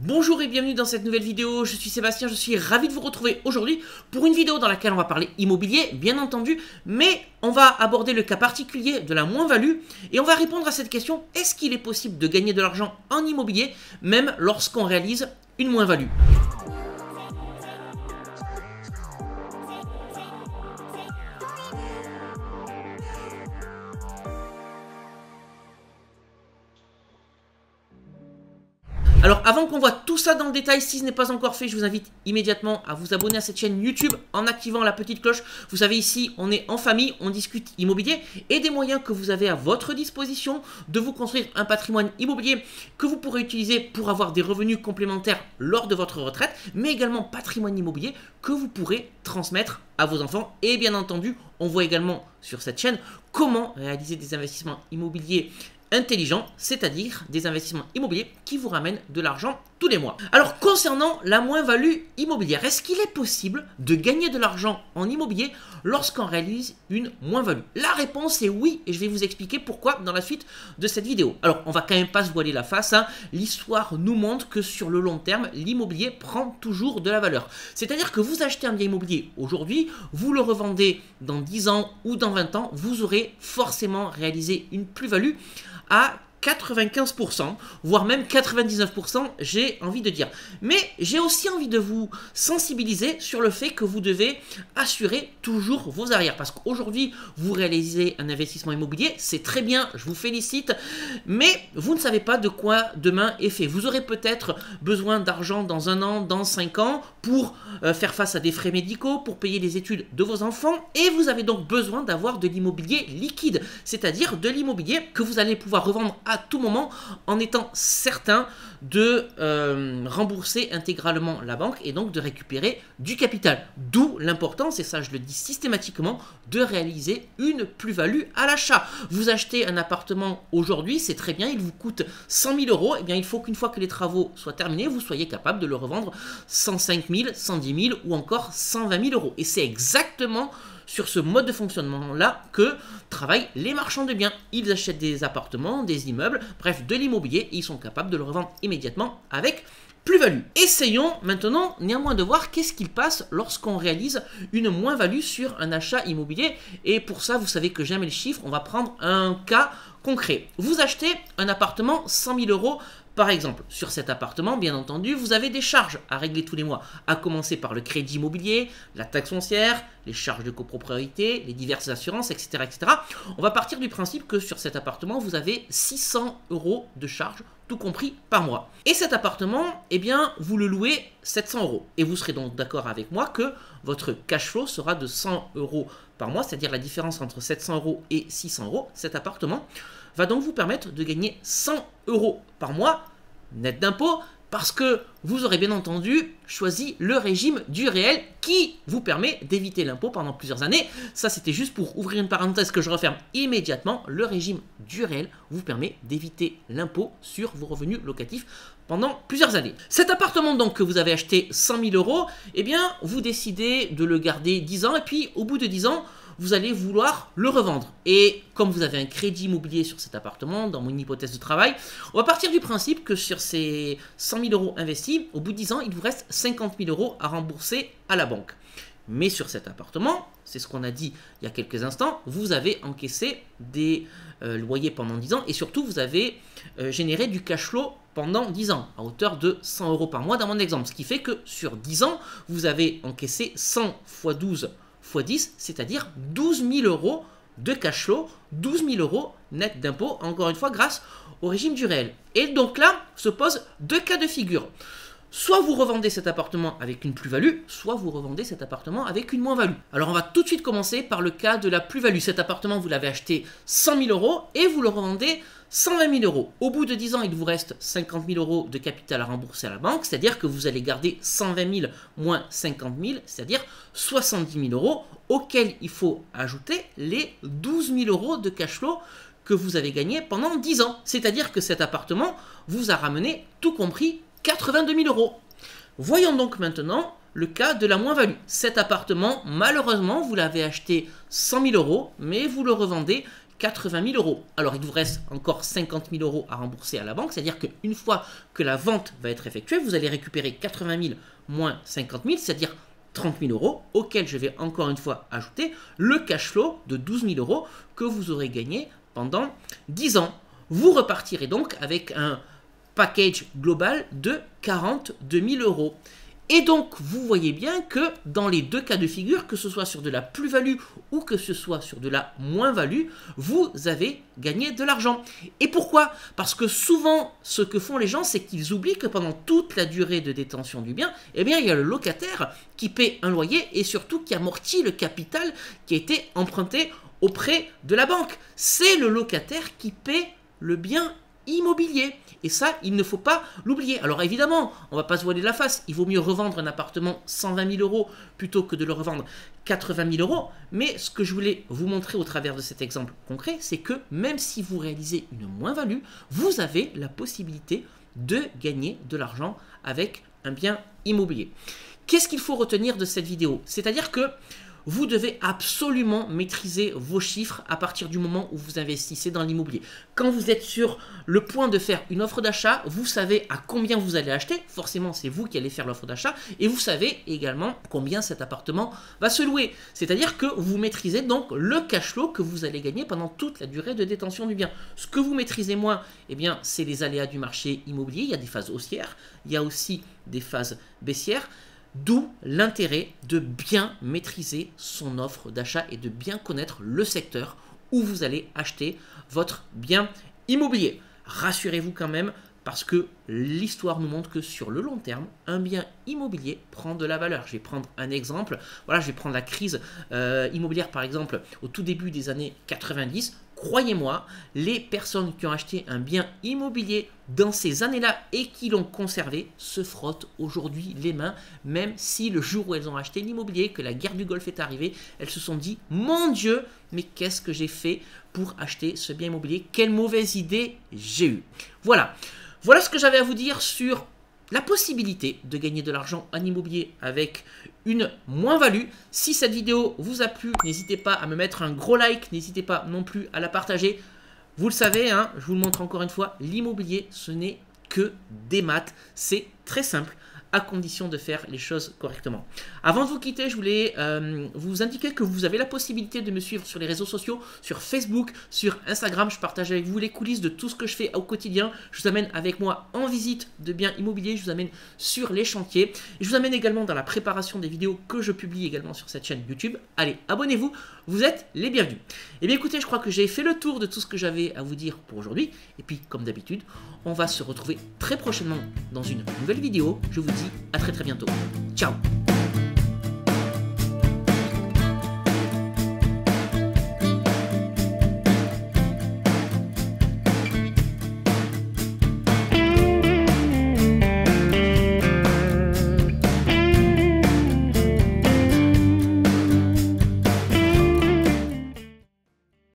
Bonjour et bienvenue dans cette nouvelle vidéo, je suis Sébastien, je suis ravi de vous retrouver aujourd'hui pour une vidéo dans laquelle on va parler immobilier, bien entendu, mais on va aborder le cas particulier de la moins-value et on va répondre à cette question, est-ce qu'il est possible de gagner de l'argent en immobilier, même lorsqu'on réalise une moins-value ? Alors avant qu'on voit tout ça dans le détail, si ce n'est pas encore fait, je vous invite immédiatement à vous abonner à cette chaîne YouTube en activant la petite cloche. Vous savez ici, on est en famille, on discute immobilier et des moyens que vous avez à votre disposition de vous construire un patrimoine immobilier que vous pourrez utiliser pour avoir des revenus complémentaires lors de votre retraite, mais également patrimoine immobilier que vous pourrez transmettre à vos enfants. Et bien entendu, on voit également sur cette chaîne comment réaliser des investissements immobiliers intelligent, c'est-à-dire des investissements immobiliers qui vous ramènent de l'argent tous les mois. Alors concernant la moins-value immobilière, est-ce qu'il est possible de gagner de l'argent en immobilier lorsqu'on réalise une moins-value? La réponse est oui et je vais vous expliquer pourquoi dans la suite de cette vidéo. Alors on va quand même pas se voiler la face, hein. L'histoire nous montre que sur le long terme, l'immobilier prend toujours de la valeur. C'est-à-dire que vous achetez un bien immobilier aujourd'hui, vous le revendez dans 10 ans ou dans 20 ans, vous aurez forcément réalisé une plus-value à 95%, voire même 99%, j'ai envie de dire. Mais j'ai aussi envie de vous sensibiliser sur le fait que vous devez assurer toujours vos arrières. Parce qu'aujourd'hui, vous réalisez un investissement immobilier, c'est très bien, je vous félicite, mais vous ne savez pas de quoi demain est fait. Vous aurez peut-être besoin d'argent dans 1 an, dans 5 ans, pour faire face à des frais médicaux, pour payer les études de vos enfants, et vous avez donc besoin d'avoir de l'immobilier liquide, c'est-à-dire de l'immobilier que vous allez pouvoir revendre à tout moment en étant certain de rembourser intégralement la banque et donc de récupérer du capital. D'où l'importance, et ça je le dis systématiquement, de réaliser une plus-value à l'achat. Vous achetez un appartement aujourd'hui, c'est très bien, il vous coûte 100 000 euros, et bien il faut qu'une fois que les travaux soient terminés, vous soyez capable de le revendre 105 000, 110 000 ou encore 120 000 euros. Et c'est exactement sur ce mode de fonctionnement-là que travaillent les marchands de biens. Ils achètent des appartements, des immeubles, bref, de l'immobilier, et ils sont capables de le revendre immédiatement avec plus-value. Essayons maintenant néanmoins de voir qu'est-ce qu'il passe lorsqu'on réalise une moins-value sur un achat immobilier. Et pour ça, vous savez que j'aime les chiffres, on va prendre un cas concret. Vous achetez un appartement 100 000 euros par exemple. Sur cet appartement, bien entendu, vous avez des charges à régler tous les mois, à commencer par le crédit immobilier, la taxe foncière, les charges de copropriété, les diverses assurances, etc., etc. On va partir du principe que sur cet appartement, vous avez 600 euros de charges, tout compris par mois. Et cet appartement, eh bien, vous le louez 700 euros. Et vous serez donc d'accord avec moi que votre cash flow sera de 100 euros par mois, c'est-à-dire la différence entre 700 euros et 600 euros. Cet appartement va donc vous permettre de gagner 100 euros par mois net d'impôts parce que vous aurez bien entendu choisi le régime du réel qui vous permet d'éviter l'impôt pendant plusieurs années. Ça, c'était juste pour ouvrir une parenthèse que je referme immédiatement. Le régime du réel vous permet d'éviter l'impôt sur vos revenus locatifs pendant plusieurs années. Cet appartement donc que vous avez acheté 100 000 euros, eh bien, vous décidez de le garder 10 ans et puis au bout de 10 ans, vous allez vouloir le revendre. Et comme vous avez un crédit immobilier sur cet appartement, dans mon hypothèse de travail, on va partir du principe que sur ces 100 000 euros investis, au bout de 10 ans, il vous reste 50 000 euros à rembourser à la banque. Mais sur cet appartement, c'est ce qu'on a dit il y a quelques instants, vous avez encaissé des loyers pendant 10 ans et surtout vous avez généré du cash flow pendant 10 ans, à hauteur de 100 euros par mois dans mon exemple. Ce qui fait que sur 10 ans, vous avez encaissé 100 x 12 x 10, c'est-à-dire 12 000 euros de cash flow, 12 000 euros net d'impôts, encore une fois grâce au régime du réel. Et donc là, se posent deux cas de figure. Soit vous revendez cet appartement avec une plus-value, soit vous revendez cet appartement avec une moins-value. Alors on va tout de suite commencer par le cas de la plus-value. Cet appartement, vous l'avez acheté 100 000 euros et vous le revendez 120 000 euros. Au bout de 10 ans, il vous reste 50 000 euros de capital à rembourser à la banque, c'est-à-dire que vous allez garder 120 000 moins 50 000, c'est-à-dire 70 000 euros, auxquels il faut ajouter les 12 000 euros de cash flow que vous avez gagné pendant 10 ans. C'est-à-dire que cet appartement vous a ramené, tout compris, 82 000 euros. Voyons donc maintenant le cas de la moins-value. Cet appartement, malheureusement, vous l'avez acheté 100 000 euros, mais vous le revendez 80 000 euros. Alors, il vous reste encore 50 000 euros à rembourser à la banque, c'est-à-dire qu'une fois que la vente va être effectuée, vous allez récupérer 80 000 moins 50 000, c'est-à-dire 30 000 euros, auquel je vais encore une fois ajouter le cash flow de 12 000 euros que vous aurez gagné pendant 10 ans. Vous repartirez donc avec un package global de 42 000 euros. Et donc, vous voyez bien que dans les deux cas de figure, que ce soit sur de la plus-value ou que ce soit sur de la moins-value, vous avez gagné de l'argent. Et pourquoi? Parce que souvent, ce que font les gens, c'est qu'ils oublient que pendant toute la durée de détention du bien, eh bien, il y a le locataire qui paie un loyer et surtout qui amortit le capital qui a été emprunté auprès de la banque. C'est le locataire qui paie le bien immobilier. Et ça, il ne faut pas l'oublier. Alors évidemment, on ne va pas se voiler la face. Il vaut mieux revendre un appartement 120 000 euros plutôt que de le revendre 80 000 euros. Mais ce que je voulais vous montrer au travers de cet exemple concret, c'est que même si vous réalisez une moins-value, vous avez la possibilité de gagner de l'argent avec un bien immobilier. Qu'est-ce qu'il faut retenir de cette vidéo? C'est-à-dire que vous devez absolument maîtriser vos chiffres à partir du moment où vous investissez dans l'immobilier. Quand vous êtes sur le point de faire une offre d'achat, vous savez à combien vous allez acheter. Forcément, c'est vous qui allez faire l'offre d'achat. Et vous savez également combien cet appartement va se louer. C'est-à-dire que vous maîtrisez donc le cash flow que vous allez gagner pendant toute la durée de détention du bien. Ce que vous maîtrisez moins, eh bien, c'est les aléas du marché immobilier. Il y a des phases haussières, il y a aussi des phases baissières. D'où l'intérêt de bien maîtriser son offre d'achat et de bien connaître le secteur où vous allez acheter votre bien immobilier. Rassurez-vous quand même, parce que l'histoire nous montre que sur le long terme, un bien immobilier prend de la valeur. Je vais prendre un exemple. Voilà, je vais prendre la crise immobilière par exemple au tout début des années 90. Croyez-moi, les personnes qui ont acheté un bien immobilier dans ces années-là et qui l'ont conservé se frottent aujourd'hui les mains, même si le jour où elles ont acheté l'immobilier, que la guerre du Golfe est arrivée, elles se sont dit « Mon Dieu, mais qu'est-ce que j'ai fait pour acheter ce bien immobilier? Quelle mauvaise idée j'ai eue !» Voilà. Voilà ce que j'avais à vous dire sur la possibilité de gagner de l'argent en immobilier avec une moins-value. Si cette vidéo vous a plu, n'hésitez pas à me mettre un gros like, n'hésitez pas non plus à la partager. Vous le savez, hein, je vous le montre encore une fois, l'immobilier, ce n'est que des maths. C'est très simple, à condition de faire les choses correctement. Avant de vous quitter, je voulais vous indiquer que vous avez la possibilité de me suivre sur les réseaux sociaux, sur Facebook, sur Instagram. Je partage avec vous les coulisses de tout ce que je fais au quotidien. Je vous amène avec moi en visite de biens immobiliers. Je vous amène sur les chantiers. Je vous amène également dans la préparation des vidéos que je publie également sur cette chaîne YouTube. Allez, abonnez-vous, vous êtes les bienvenus. Et bien écoutez, je crois que j'ai fait le tour de tout ce que j'avais à vous dire pour aujourd'hui. Et puis, comme d'habitude, on va se retrouver très prochainement dans une nouvelle vidéo. Je vous dis à très bientôt. Ciao!